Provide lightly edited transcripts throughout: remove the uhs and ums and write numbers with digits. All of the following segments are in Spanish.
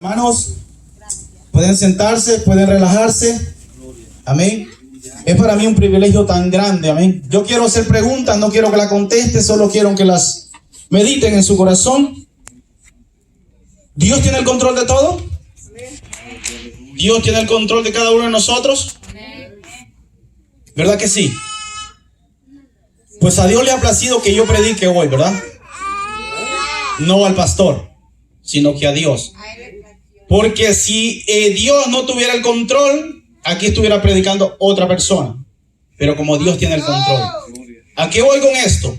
Hermanos, pueden sentarse, pueden relajarse. Amén. Es para mí un privilegio tan grande. Amén. Yo quiero hacer preguntas, no quiero que las contesten, solo quiero que las mediten en su corazón. ¿Dios tiene el control de todo? ¿Dios tiene el control de cada uno de nosotros? ¿Verdad que sí? Pues a Dios le ha placido que yo predique hoy, ¿verdad? No al pastor, sino que a Dios. Porque si Dios no tuviera el control, aquí estuviera predicando otra persona. Pero como Dios tiene el control. ¿A qué voy con esto?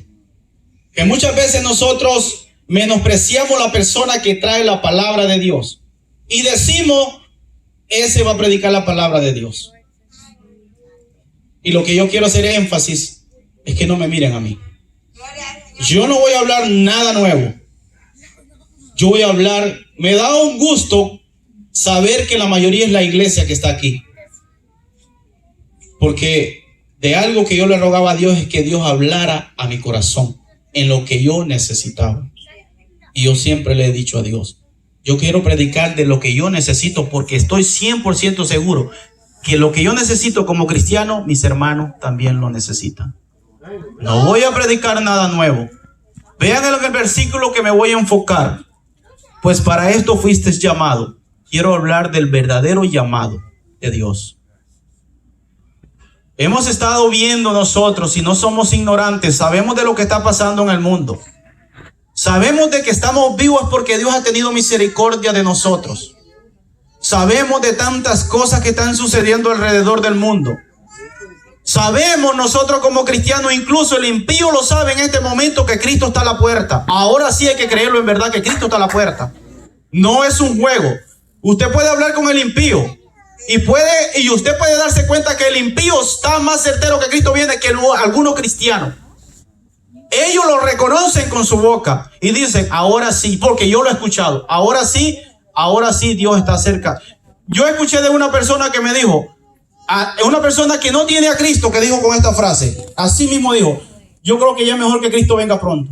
Que muchas veces nosotros menospreciamos la persona que trae la palabra de Dios. Y decimos, ese va a predicar la palabra de Dios. Y lo que yo quiero hacer énfasis es que no me miren a mí. Yo no voy a hablar nada nuevo. Yo voy a hablar, me da un gusto saber que la mayoría es la iglesia que está aquí. Porque de algo que yo le rogaba a Dios es que Dios hablara a mi corazón en lo que yo necesitaba. Y yo siempre le he dicho a Dios, yo quiero predicar de lo que yo necesito porque estoy 100% seguro que lo que yo necesito como cristiano, mis hermanos también lo necesitan. No voy a predicar nada nuevo. Vean en el versículo que me voy a enfocar. Pues para esto fuiste llamado. Quiero hablar del verdadero llamado de Dios. Hemos estado viendo nosotros, y no somos ignorantes, sabemos de lo que está pasando en el mundo. Sabemos de que estamos vivos porque Dios ha tenido misericordia de nosotros. Sabemos de tantas cosas que están sucediendo alrededor del mundo. Sabemos nosotros como cristianos, incluso el impío lo sabe en este momento, que Cristo está a la puerta. Ahora sí hay que creerlo en verdad, que Cristo está a la puerta. No es un juego. Usted puede hablar con el impío y usted puede darse cuenta que el impío está más certero que Cristo viene que algunos cristianos. Ellos lo reconocen con su boca y dicen, ahora sí, porque yo lo he escuchado. Ahora sí Dios está cerca. Yo escuché de una persona que me dijo, una persona que no tiene a Cristo, que dijo con esta frase, así mismo dijo, yo creo que ya es mejor que Cristo venga pronto.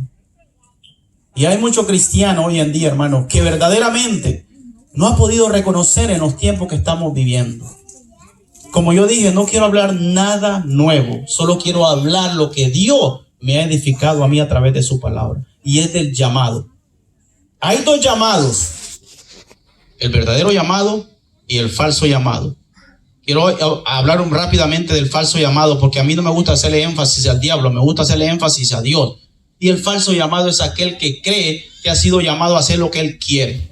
Y hay muchos cristianos hoy en día, hermanos, que verdaderamente no ha podido reconocer en los tiempos que estamos viviendo. Como yo dije, no quiero hablar nada nuevo, solo quiero hablar lo que Dios me ha edificado a mí a través de su palabra. Y es del llamado. Hay dos llamados, el verdadero llamado y el falso llamado. Quiero hablar rápidamente del falso llamado, porque a mí no me gusta hacerle énfasis al diablo, me gusta hacerle énfasis a Dios. Y el falso llamado es aquel que cree que ha sido llamado a hacer lo que él quiere.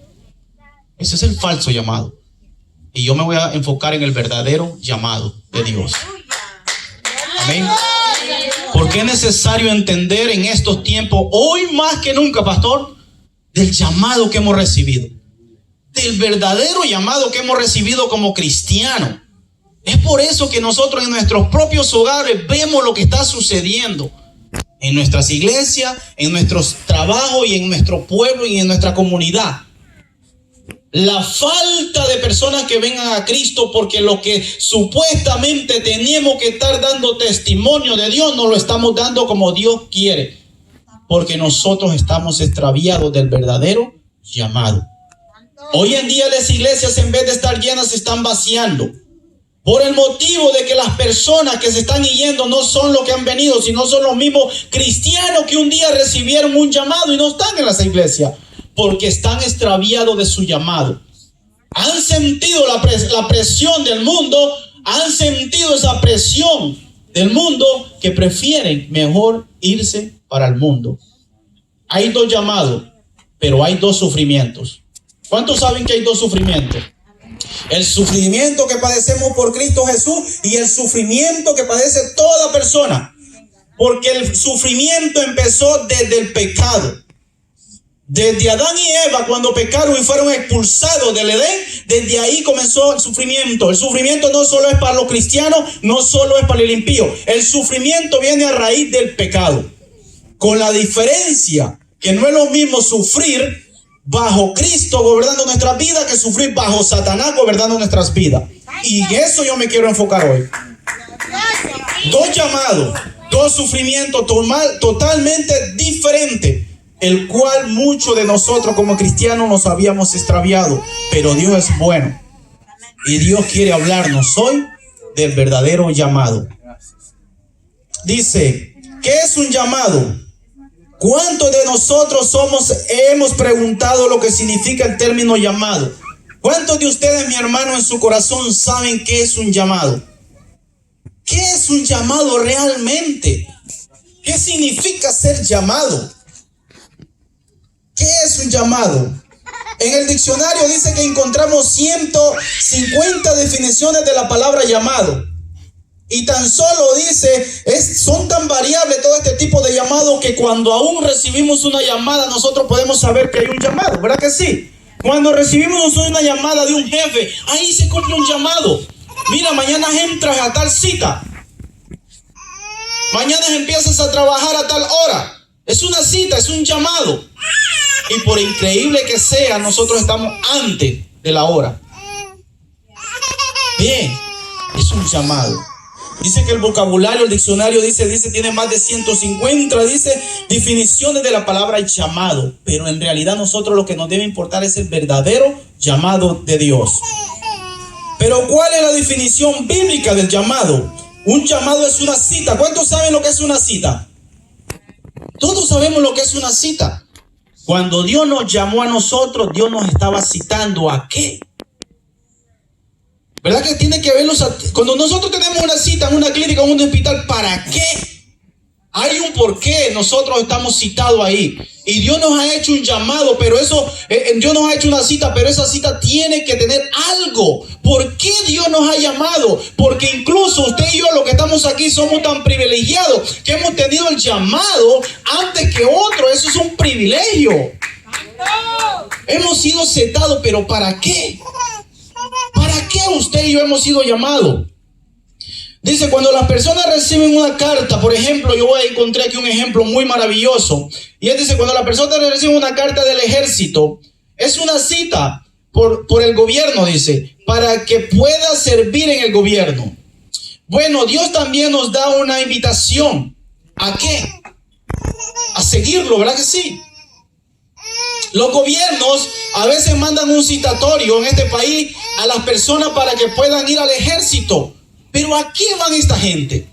Ese es el falso llamado. Y yo me voy a enfocar en el verdadero llamado de Dios. Amén. Porque es necesario entender en estos tiempos, hoy más que nunca, pastor, del llamado que hemos recibido. Del verdadero llamado que hemos recibido como cristianos. Es por eso que nosotros en nuestros propios hogares vemos lo que está sucediendo. En nuestras iglesias, en nuestros trabajos y en nuestro pueblo y en nuestra comunidad. La falta de personas que vengan a Cristo, porque lo que supuestamente teníamos que estar dando testimonio de Dios, no lo estamos dando como Dios quiere. Porque nosotros estamos extraviados del verdadero llamado. Hoy en día las iglesias, en vez de estar llenas, se están vaciando. Por el motivo de que las personas que se están yendo no son los que han venido, sino son los mismos cristianos que un día recibieron un llamado y no están en las iglesias, porque están extraviados de su llamado. Han sentido la presión del mundo, han sentido esa presión del mundo que prefieren mejor irse para el mundo. Hay dos llamados, pero hay dos sufrimientos. ¿Cuántos saben que hay dos sufrimientos? El sufrimiento que padecemos por Cristo Jesús y el sufrimiento que padece toda persona. Porque el sufrimiento empezó desde el pecado. Desde Adán y Eva, cuando pecaron y fueron expulsados del Edén, desde ahí comenzó el sufrimiento. El sufrimiento no solo es para los cristianos, no solo es para el impío. El sufrimiento viene a raíz del pecado. Con la diferencia que no es lo mismo sufrir bajo Cristo gobernando nuestras vidas que sufrir bajo Satanás gobernando nuestras vidas. Y en eso yo me quiero enfocar hoy. Dos llamados, dos sufrimientos totalmente diferentes. el cual muchos de nosotros como cristianos nos habíamos extraviado. Pero Dios es bueno y Dios quiere hablarnos hoy del verdadero llamado. Dice, ¿qué es un llamado? ¿Cuántos de nosotros hemos preguntado lo que significa el término llamado? ¿Cuántos de ustedes, mi hermano, en su corazón saben qué es un llamado? ¿Qué es un llamado realmente? ¿Qué significa ser llamado? ¿Qué es un llamado? En el diccionario dice que encontramos 150 definiciones de la palabra llamado. Y tan solo dice, son tan variables todo este tipo de llamados que cuando aún recibimos una llamada, nosotros podemos saber que hay un llamado, ¿verdad que sí? Cuando recibimos una llamada de un jefe, ahí se cumple un llamado. Mira, mañana entras a tal cita. Mañana empiezas a trabajar a tal hora. Es una cita, es un llamado. Y por increíble que sea, nosotros estamos antes de la hora. Bien, es un llamado. Dice que el vocabulario, el diccionario dice, tiene más de 150, definiciones de la palabra llamado. Pero en realidad nosotros lo que nos debe importar es el verdadero llamado de Dios. Pero ¿cuál es la definición bíblica del llamado? Un llamado es una cita. ¿Cuántos saben lo que es una cita? Todos sabemos lo que es una cita. Cuando Dios nos llamó a nosotros, Dios nos estaba citando ¿a qué? ¿Verdad que tiene que verlos? Cuando nosotros tenemos una cita en una clínica o en un hospital, ¿para qué? Hay un porqué nosotros estamos citados ahí. Y Dios nos ha hecho un llamado, pero Dios nos ha hecho una cita, pero esa cita tiene que tener algo. ¿Por qué Dios nos ha llamado? Porque incluso usted y yo, los que estamos aquí, somos tan privilegiados que hemos tenido el llamado antes que otro. Eso es un privilegio. Hemos sido citados, pero ¿para qué? ¿Para qué usted y yo hemos sido llamados? Dice, cuando las personas reciben una carta, por ejemplo, yo encontré aquí un ejemplo muy maravilloso. Y él dice, cuando las personas reciben una carta del ejército, es una cita por el gobierno, dice, para que pueda servir en el gobierno. Bueno, Dios también nos da una invitación. ¿A qué? A seguirlo, ¿verdad que sí? Los gobiernos a veces mandan un citatorio en este país a las personas para que puedan ir al ejército. Pero ¿a qué van esta gente?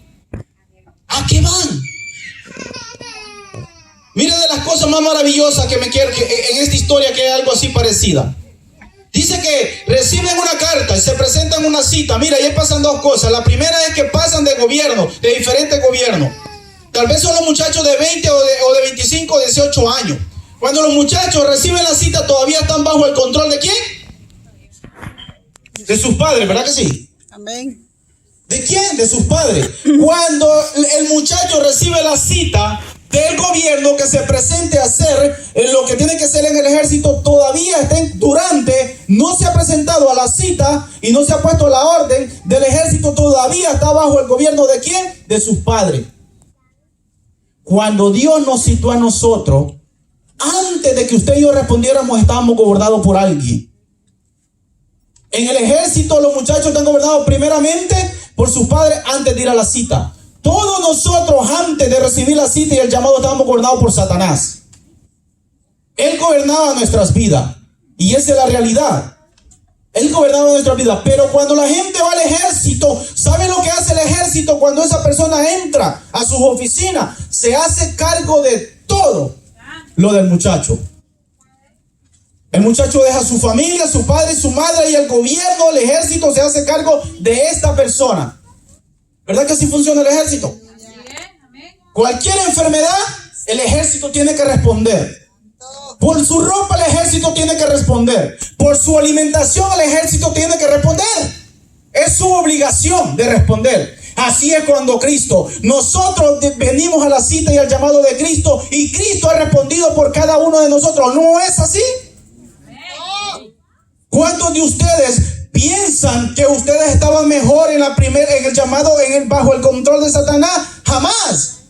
¿A qué van? Miren de las cosas más maravillosas que en esta historia que hay algo así parecida. Dice que reciben una carta y se presentan una cita. Mira, ahí pasan dos cosas. La primera es que pasan de gobierno, de diferentes gobiernos. Tal vez son los muchachos de 20 o de 25 o 18 años. Cuando los muchachos reciben la cita, todavía están bajo el control ¿de quién? De sus padres, ¿verdad que sí? Amén. ¿De quién? De sus padres. Cuando el muchacho recibe la cita del gobierno que se presente a hacer lo que tiene que hacer en el ejército, todavía no se ha presentado a la cita y no se ha puesto la orden del ejército, todavía está bajo el gobierno ¿de quién? De sus padres. Cuando Dios nos citó a nosotros, antes de que usted y yo respondiéramos, estábamos gobernados por alguien. En el ejército los muchachos están gobernados primeramente por sus padres antes de ir a la cita. Todos nosotros antes de recibir la cita y el llamado estábamos gobernados por Satanás. Él gobernaba nuestras vidas y esa es la realidad. Él gobernaba nuestras vidas. Pero cuando la gente va al ejército, ¿sabe lo que hace el ejército cuando esa persona entra a sus oficinas? Se hace cargo de todo lo del muchacho. El muchacho deja a su familia, su padre, su madre y el gobierno, el ejército se hace cargo de esta persona. ¿Verdad que así funciona el ejército? Cualquier enfermedad, el ejército tiene que responder. Por su ropa, el ejército tiene que responder. Por su alimentación, el ejército tiene que responder. Es su obligación de responder. Así es cuando Cristo, nosotros venimos a la cita y al llamado de Cristo y Cristo ha respondido por cada uno de nosotros. ¿No es así? ¿Cuántos de ustedes piensan que ustedes estaban mejor en el llamado, bajo el control de Satanás? Jamás.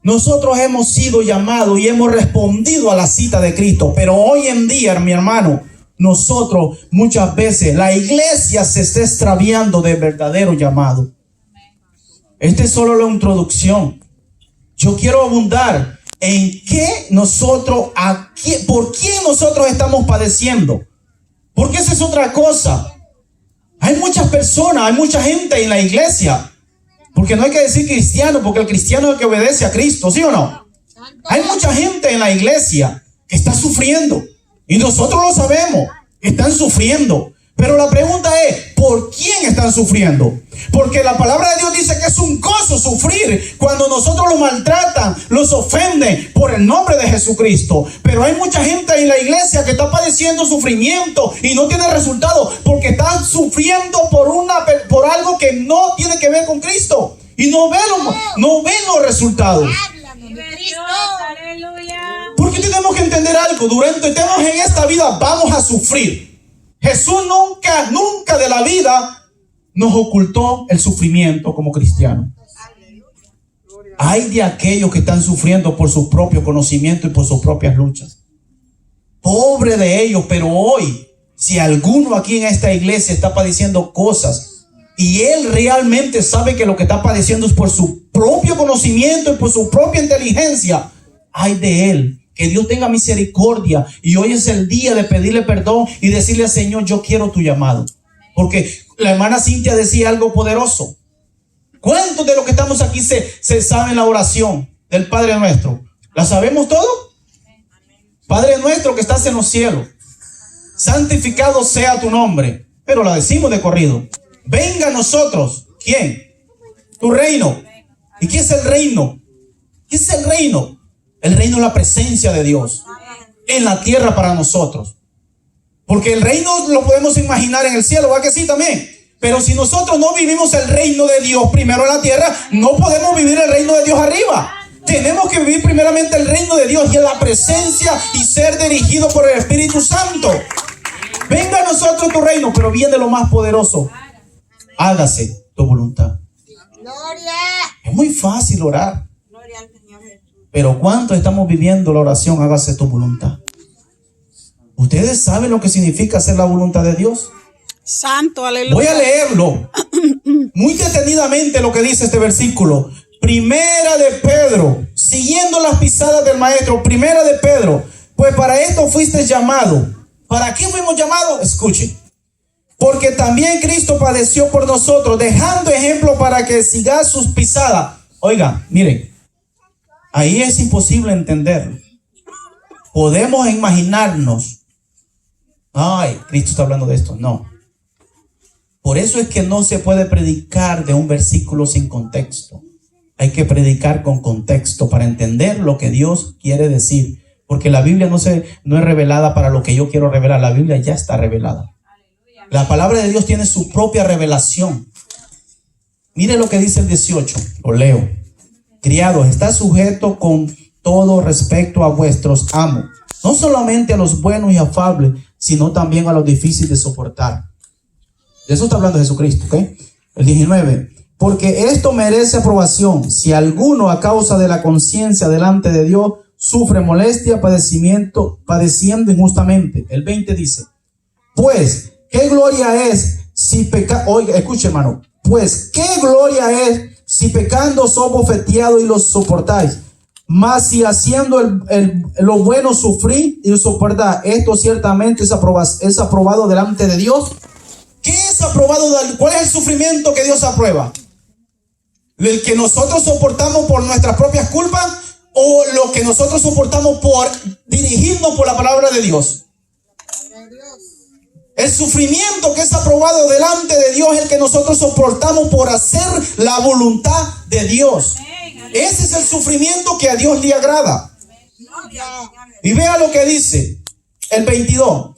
Nosotros hemos sido llamados y hemos respondido a la cita de Cristo. Pero hoy en día, mi hermano, nosotros muchas veces, la iglesia se está extraviando del verdadero llamado. Esta es solo la introducción. Yo quiero abundar en qué nosotros, por quién nosotros estamos padeciendo. Porque esa es otra cosa. Hay muchas personas, hay mucha gente en la iglesia. Porque no hay que decir cristiano, porque el cristiano es el que obedece a Cristo, ¿sí o no? Hay mucha gente en la iglesia que está sufriendo. Y nosotros lo sabemos, están sufriendo. Pero la pregunta es, ¿por quién están sufriendo? Porque la palabra de Dios dice que es un gozo sufrir cuando nosotros los maltratan, los ofenden por el nombre de Jesucristo. Pero hay mucha gente en la iglesia que está padeciendo sufrimiento y no tiene resultado porque están sufriendo por algo que no tiene que ver con Cristo. Y no ven los resultados. Porque tenemos que entender algo. Durante estemos en esta vida vamos a sufrir. Jesús nunca de la vida nos ocultó el sufrimiento como cristianos. Hay de aquellos que están sufriendo por su propio conocimiento y por sus propias luchas. Pobre de ellos, pero hoy, si alguno aquí en esta iglesia está padeciendo cosas y él realmente sabe que lo que está padeciendo es por su propio conocimiento y por su propia inteligencia, ay de él. Que Dios tenga misericordia. Y hoy es el día de pedirle perdón y decirle al Señor, yo quiero tu llamado. Porque la hermana Cintia decía algo poderoso. ¿Cuántos de los que estamos aquí se saben la oración del Padre Nuestro? ¿La sabemos todo? Padre nuestro que estás en los cielos, santificado sea tu nombre. Pero la decimos de corrido. Venga a nosotros. ¿Quién? Tu reino. ¿Y qué es el reino? ¿Qué es el reino? El reino es la presencia de Dios en la tierra para nosotros. Porque el reino lo podemos imaginar en el cielo, ¿va que sí también? Pero si nosotros no vivimos el reino de Dios primero en la tierra, no podemos vivir el reino de Dios arriba. Tenemos que vivir primeramente el reino de Dios y en la presencia y ser dirigido por el Espíritu Santo. Venga a nosotros tu reino, pero viene lo más poderoso. Hágase tu voluntad. Es muy fácil orar. Pero ¿cuánto estamos viviendo la oración? Hágase tu voluntad. ¿Ustedes saben lo que significa hacer la voluntad de Dios? Santo, aleluya. Voy a leerlo muy detenidamente lo que dice este versículo. Primera de Pedro, siguiendo las pisadas del maestro. Primera de Pedro, pues para esto fuiste llamado. ¿Para qué fuimos llamados? Escuchen. Porque también Cristo padeció por nosotros, dejando ejemplo para que sigáis sus pisadas. Oiga, miren. Ahí es imposible entenderlo. Podemos imaginarnos. Ay, Cristo está hablando de esto. No. Por eso es que no se puede predicar de un versículo sin contexto. Hay que predicar con contexto para entender lo que Dios quiere decir. Porque la Biblia no es revelada para lo que yo quiero revelar. La Biblia ya está revelada. La palabra de Dios tiene su propia revelación. Mire lo que dice el 18. Lo leo. Criados, está sujeto con todo respecto a vuestros amos, no solamente a los buenos y afables, sino también a los difíciles de soportar. De eso está hablando Jesucristo, ¿ok? El 19. Porque esto merece aprobación. Si alguno a causa de la conciencia delante de Dios sufre molestia, padeciendo injustamente. El 20 dice, pues, ¿qué gloria es si peca? Oiga, escuche hermano. Pues, ¿qué gloria es si pecando sos bofeteados y los soportáis? Mas si haciendo lo bueno sufrir y soportar, esto ciertamente es aprobado delante de Dios. ¿Qué es aprobado? ¿Cuál es el sufrimiento que Dios aprueba? ¿El que nosotros soportamos por nuestras propias culpas o lo que nosotros soportamos por dirigirnos por la palabra de Dios? El sufrimiento que es aprobado delante de Dios es el que nosotros soportamos por hacer la voluntad de Dios. Ese es el sufrimiento que a Dios le agrada. Y vea lo que dice el 22.